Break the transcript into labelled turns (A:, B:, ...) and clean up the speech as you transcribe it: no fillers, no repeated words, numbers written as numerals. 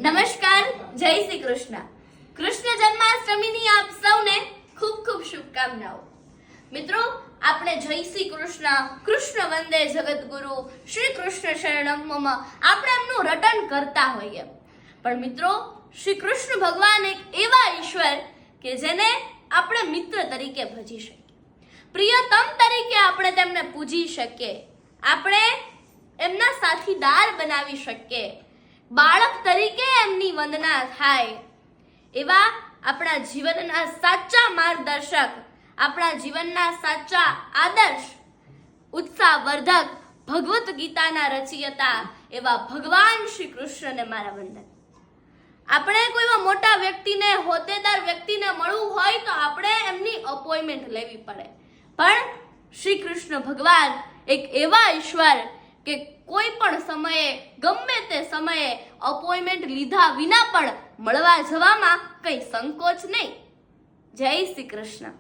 A: નમસ્કાર, જય શ્રી કૃષ્ણ. કૃષ્ણ જન્માષ્ટમીની આપ સૌને ખૂબ ખૂબ શુભકામનાઓ. મિત્રો, આપણે જય શ્રી કૃષ્ણ, કૃષ્ણ વંદે જગતગુરુ, શ્રી કૃષ્ણ શરણમ મમ આપણે એમનું રટન કરતા હોઈએ. પણ મિત્રો, શ્રી કૃષ્ણ ભગવાન એક એવા ઈશ્વર કે જેને આપણે મિત્ર તરીકે ભજી શકીએ, પ્રિયતમ તરીકે આપણે તેમને પૂજી શકીએ, આપણે એમના સાથીદાર બનાવી શકીએ, બાળક તરીકે એમની વંદના થાય. એવા આપણા જીવનના સાચા માર્ગદર્શક, આપણા જીવનના સાચા આદર્શ, ઉત્સાહવર્ધક ભગવદ્ ગીતાના રચયિતા એવા ભગવાન શ્રી કૃષ્ણને મારા વંદન. આપણે કોઈ એવા મોટા વ્યક્તિને, હોદ્દેદાર વ્યક્તિને મળવું હોય તો આપણે એમની અપોઇન્ટમેન્ટ લેવી પડે. પણ શ્રી કૃષ્ણ ભગવાન એક એવા ઈશ્વર કે કોઈ પણ સમયે, ગમે તે સમયે અપોઇન્ટમેન્ટ લીધા વિના પણ મળવા જવામાં કઈ સંકોચ નહીં. જય શ્રી કૃષ્ણ.